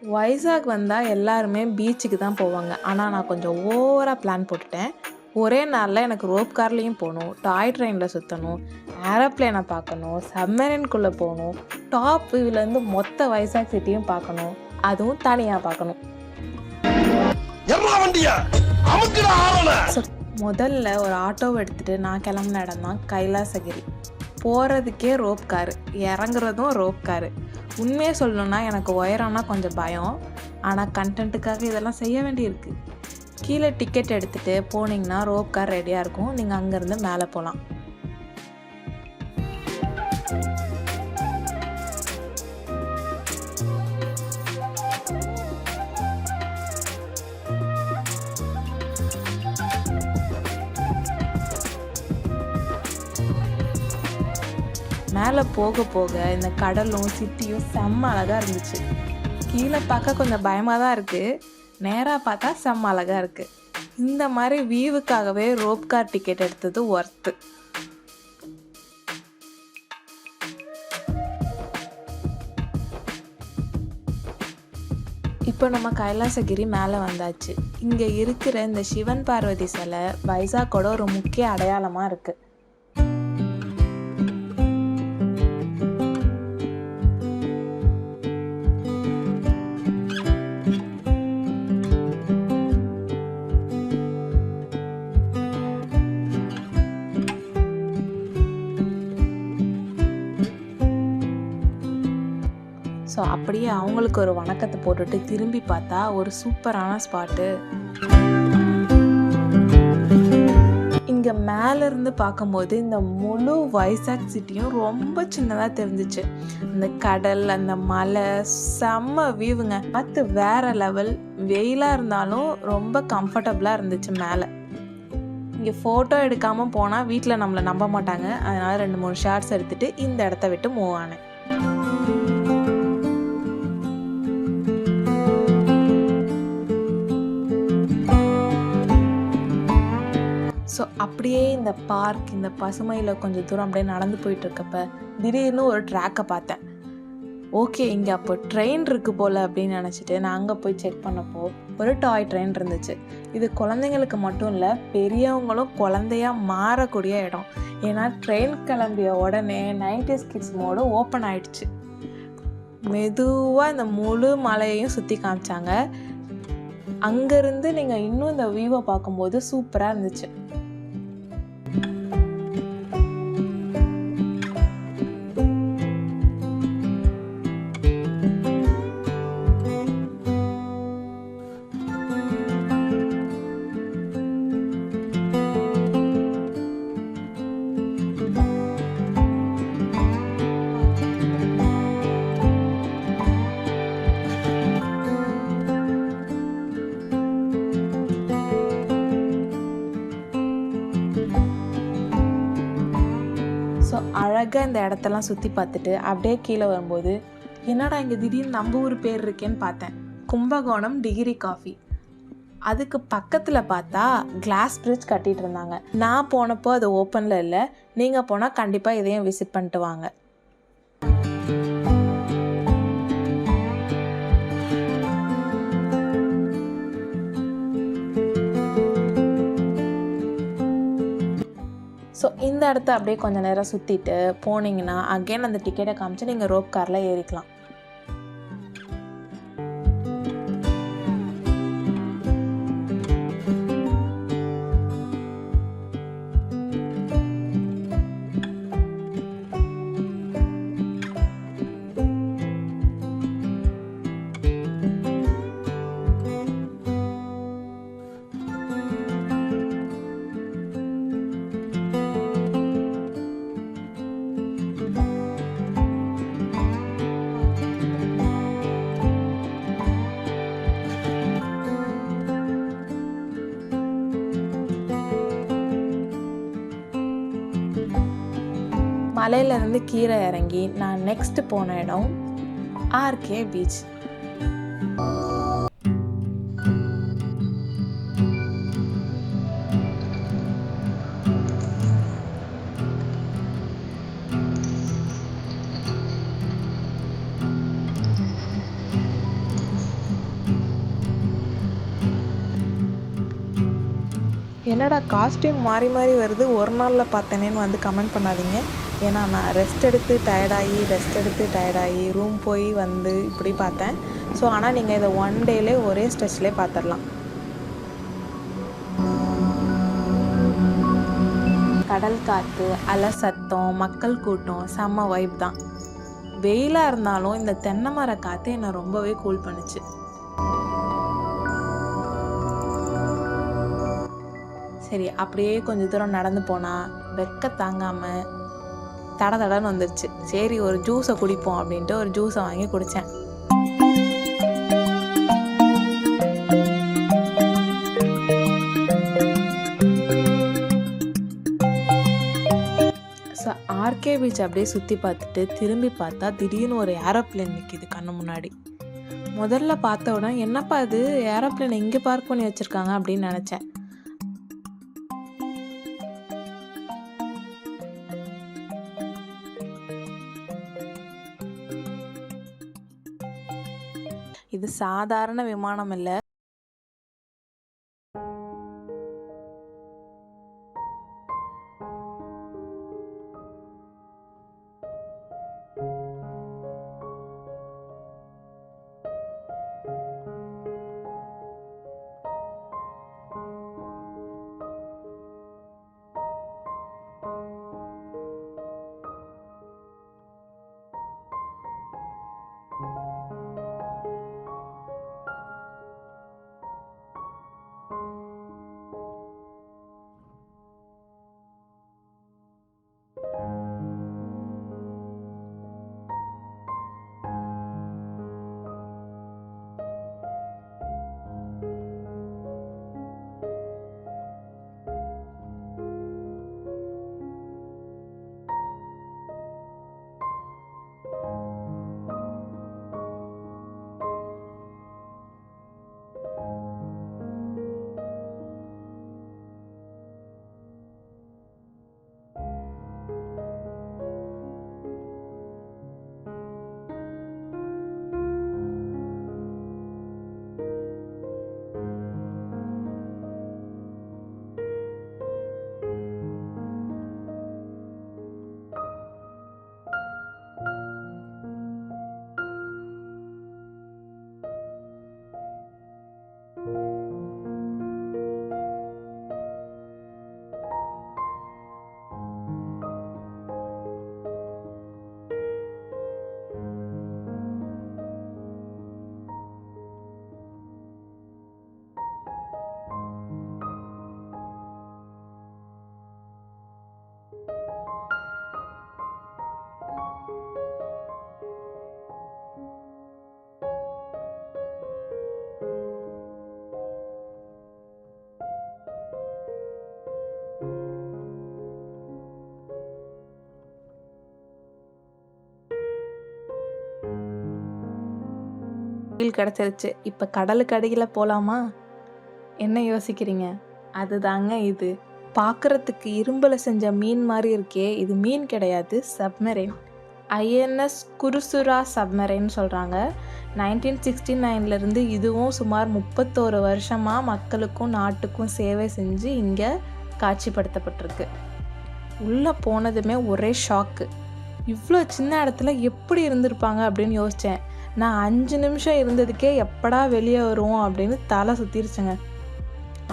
வைசாக் வந்தால் எல்லாருமே பீச்சுக்கு தான் போவாங்க. ஆனால் நான் கொஞ்சம் ஓவராக பிளான் போட்டுட்டேன். ஒரே நாளில் எனக்கு ரோப் கார்லேயும் போகணும், டாய் ட்ரெயினில் சுற்றணும், ஏரோப்ளேனை பார்க்கணும், சப்மரீன்குள்ளே போகணும், டாப் வியூவிலேருந்து மொத்த வைசாக் சிட்டியும் பார்க்கணும், அதுவும் தனியாக பார்க்கணும். முதல்ல ஒரு ஆட்டோவை எடுத்துகிட்டு நான் கிளம்புன இடம் தான் கைலாசகிரி. போகிறதுக்கே ரோப் காரு, இறங்குறதும் ரோப் காரு. உண்மையாக சொல்லணுன்னா எனக்கு உயரம்னா கொஞ்சம் பயம். ஆனால் கண்டென்ட்டுக்காக இதெல்லாம் செய்ய வேண்டியிருக்கு. கீழே டிக்கெட் எடுத்துகிட்டு போனீங்கன்னா ரோப் கார் ரெடியாக இருக்கும். நீங்கள் அங்கேருந்து மேலே போகலாம். மேலே போக போக இந்த கடலும் சிட்டியும் செம்ம அழகாக இருந்துச்சு. கீழே பார்க்க கொஞ்சம் பயமாக தான் இருக்குது, நேராக பார்த்தா செம்ம அழகாக இருக்குது. இந்த மாதிரி வியூவுக்காகவே ரோப் கார் டிக்கெட் எடுத்தது ஒர்த்து. இப்போ நம்ம கைலாசகிரி மேலே வந்தாச்சு. இங்கே இருக்கிற இந்த சிவன் பார்வதி சிலை வைசாக்கோட ஒரு முக்கிய அடையாளமாக இருக்குது. ஸோ அப்படியே அவங்களுக்கு ஒரு வணக்கத்தை போட்டுட்டு திரும்பி பார்த்தா ஒரு சூப்பரான ஸ்பாட்டு. இங்கே மேலேருந்து பார்க்கும்போது இந்த முழு வைசாக் சிட்டியும் ரொம்ப சின்னதாக தெரிஞ்சிச்சு. அந்த கடல், அந்த மலை, செம்ம வியூவுங்க. பார்த்து வேற லெவல். வெயிலாக இருந்தாலும் ரொம்ப கம்ஃபர்டபுளாக இருந்துச்சு மேலே. இங்கே ஃபோட்டோ எடுக்காமல் போனால் வீட்டில் நம்மளை நம்ப மாட்டாங்க. அதனால் 2-3 ஷார்ட்ஸ் எடுத்துகிட்டு இந்த இடத்த விட்டு மூவ் ஆனேன். ஸோ அப்படியே இந்த பார்க், இந்த பசுமையில் கொஞ்சம் தூரம் அப்படியே நடந்து போயிட்டுருக்கப்ப திடீர்னு ஒரு ட்ராக்கை பார்த்தேன். ஓகே, இங்கே அப்போ ட்ரெயின் இருக்குது போல் அப்படின்னு நினச்சிட்டு நான் அங்கே போய் செக் பண்ணப்போ ஒரு டாய் ட்ரெயின் இருந்துச்சு. இது குழந்தைங்களுக்கு மட்டும் இல்லை, பெரியவங்களும் குழந்தையாக மாறக்கூடிய இடம். ஏன்னா ட்ரெயின் கிளம்பிய உடனே 90s கிட்ஸ் மோடு ஓப்பன் ஆகிடுச்சு. மெதுவாக இந்த முழு மலையையும் சுற்றி காமிச்சாங்க. அங்கேருந்து நீங்கள் இன்னும் இந்த வியூவை பார்க்கும்போது சூப்பராக இருந்துச்சு. ஸோ அழகாக இந்த இடத்தெல்லாம் சுற்றி பார்த்துட்டு அப்படியே கீழே வரும்போது என்னடா இங்கே திடீர்னு நம்ம ஊர் பேர் இருக்கேன்னு பார்த்தேன். Kumbakonam degree coffee. அதுக்கு பக்கத்தில் பார்த்தா கிளாஸ் பிரிட்ஜ் கட்டிகிட்டு இருந்தாங்க. நான் போனப்போ அது ஓப்பனில் இல்லை. நீங்கள் போனால் கண்டிப்பாக இதையும் விசிட் பண்ணிட்டு வாங்க. ஸோ இந்த இடத்த அப்படியே கொஞ்சம் நேரம் சுற்றிட்டு போனீங்கன்னா அகெயின் அந்த டிக்கெட்டை காமிச்சு நீங்கள் ரோப் காரில் ஏறிக்கலாம். மலையிலேருந்து கீழே இறங்கி நான் நெக்ஸ்ட் போன இடம் ஆர்கே பீச். என்னடா காஸ்டியூம் மாறி மாறி வருது, ஒரு நாளில் பார்த்தேனேன்னு வந்து கமெண்ட் பண்ணாதீங்க. ஏன்னா நான் ரெஸ்ட் எடுத்து டயர்டாகி ரூம் போய் வந்து இப்படி பார்த்தேன். ஸோ ஆனால் நீங்கள் இதை ஒன் டேலே ஒரே ஸ்ட்ரெச்லேயே பார்த்துடலாம். கடல் காற்று, அலை சத்தம், மக்கள் கூட்டம், செம்ம வைப் தான். வெயிலாக இருந்தாலும் இந்த தென்னை மர காற்று என்னை ரொம்பவே கூல் பண்ணுச்சு. சரி, அப்படியே கொஞ்சம் தூரம் நடந்து போனால் வெக்க தாங்காமல் தடன்னு வந்துருச்சு. சரி, ஒரு ஜூஸை குடிப்போம் அப்படின்ட்டு ஒரு ஜூஸை வாங்கி குடித்தேன். ஸோ ஆர்கே பீச் அப்படியே சுற்றி பார்த்துட்டு திரும்பி பார்த்தா திடீர்னு ஒரு ஏரோப்ளேன் நிற்கிது கண்ணு முன்னாடி. முதல்ல பார்த்த உடனே என்னப்பா இது, ஏரோப்ளேன் எங்கே பார்க் பண்ணி வச்சுருக்காங்க அப்படின்னு நினச்சேன். இது சாதாரண விமானம் இல்லை. கிடச்சிருச்சு. இப்போ கடலுக்கு அடியில் போகலாமா? என்ன யோசிக்கிறீங்க? அதுதாங்க இது. பார்க்குறதுக்கு இரும்பில் செஞ்ச மீன் மாதிரி இருக்கே, இது மீன் கிடையாது, சப்மரைன். ஐஎன்எஸ் குருசுரா சப்மரைன் சொல்கிறாங்க. 1969லேருந்து இதுவும் சுமார் 31 வருஷமாக மக்களுக்கும் நாட்டுக்கும் சேவை செஞ்சு இங்கே காட்சிப்படுத்தப்பட்டிருக்கு. உள்ளே போனதுமே ஒரே ஷாக்கு. இவ்வளோ சின்ன இடத்துல எப்படி இருந்திருப்பாங்க அப்படின்னு யோசித்தேன். நான் 5 நிமிஷம் இருந்ததுக்கே எப்படா வெளியே வருவோம் அப்படின்னு தலை சுற்றிருச்சுங்க.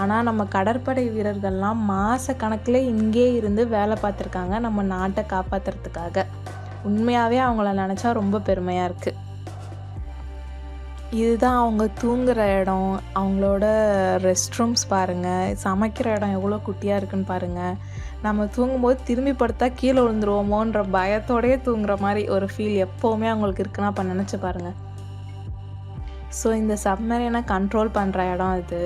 ஆனால் நம்ம கடற்படை வீரர்கள்லாம் மாத கணக்கில் இங்கே இருந்து வேலை பார்த்துருக்காங்க நம்ம நாட்டை காப்பாற்றுறதுக்காக. உண்மையாகவே அவங்கள நினச்சா ரொம்ப பெருமையாக இருக்குது. இதுதான் அவங்க தூங்குகிற இடம். அவங்களோட ரெஸ்ட் ரூம்ஸ் பாருங்கள். சமைக்கிற இடம் எவ்வளோ குட்டியாக இருக்குன்னு பாருங்கள். நம்ம தூங்கும்போது திரும்பி படுத்தா கீழே விழுந்துருவோமோன்ற பயத்தோடையே தூங்குற மாதிரி ஒரு ஃபீல் எப்போவுமே அவங்களுக்கு இருக்குன்னா அப்போ நினச்சி பாருங்கள். ஸோ இந்த சப்மரைனை கண்ட்ரோல் பண்ணுற இடம் இது.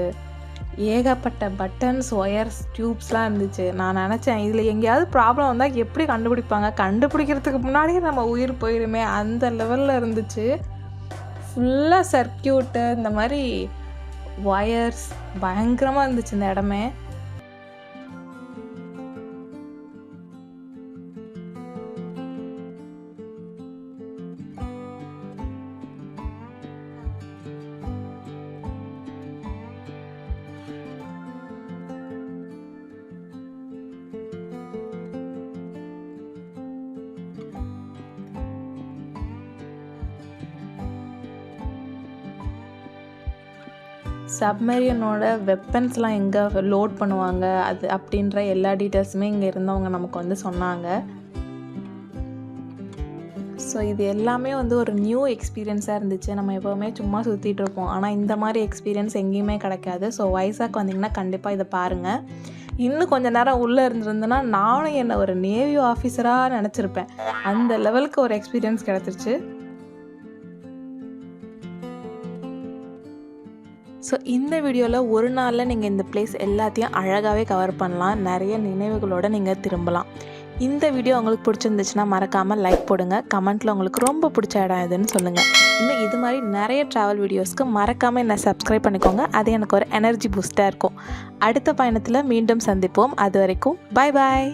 ஏகப்பட்ட பட்டன்ஸ், ஒயர்ஸ், டியூப்ஸ்லாம் இருந்துச்சு. நான் நினச்சேன் இதில் எங்கேயாவது ப்ராப்ளம் வந்தால் எப்படி கண்டுபிடிப்பாங்க, கண்டுபிடிக்கிறதுக்கு முன்னாடியே நம்ம உயிர் போயிடுமே, அந்த லெவலில் இருந்துச்சு. ஃபுல்லாக சர்க்கியூட்டு, இந்த மாதிரி ஒயர்ஸ் பயங்கரமாக இருந்துச்சு இந்த இடமே. சப்மரியனோட வெப்பன்ஸ்லாம் எங்கே லோட் பண்ணுவாங்க அது அப்படின்ற எல்லா டீட்டெயில்ஸுமே இங்கே இருந்தவங்க நமக்கு வந்து சொன்னாங்க. ஸோ இது எல்லாமே வந்து ஒரு நியூ எக்ஸ்பீரியன்ஸாக இருந்துச்சு. நம்ம எப்போவுமே சும்மா சுற்றிட்டு இருப்போம், ஆனால் இந்த மாதிரி எக்ஸ்பீரியன்ஸ் எங்கேயுமே கிடைக்காது. ஸோ வைசாக் வந்தீங்கன்னா கண்டிப்பாக இதை பாருங்கள். இன்னும் கொஞ்சம் நேரம் உள்ளே இருந்திருந்தேன்னா நானும் என்னை ஒரு நேவி ஆஃபீஸராக நினச்சிருப்பேன். அந்த லெவலுக்கு ஒரு எக்ஸ்பீரியன்ஸ் கிடச்சிருச்சு. ஸோ இந்த வீடியோவில் ஒரு நாளில் நீங்கள் இந்த பிளேஸ் எல்லாத்தையும் அழகாகவே கவர் பண்ணலாம். நிறைய நினைவுகளோடு நீங்கள் திரும்பலாம். இந்த வீடியோ உங்களுக்கு பிடிச்சிருந்துச்சுன்னா மறக்காமல் லைக் போடுங்க. கமெண்ட்டில் உங்களுக்கு ரொம்ப பிடிச்ச இடம் எதுன்னு சொல்லுங்கள். இன்னும் இது மாதிரி நிறைய ட்ராவல் வீடியோஸ்க்கு மறக்காமல் என்னை சப்ஸ்கிரைப் பண்ணிக்கோங்க. அது எனக்கு ஒரு எனர்ஜி பூஸ்ட்டாக இருக்கும். அடுத்த பயணத்தில் மீண்டும் சந்திப்போம். அது வரைக்கும் பாய் பாய்.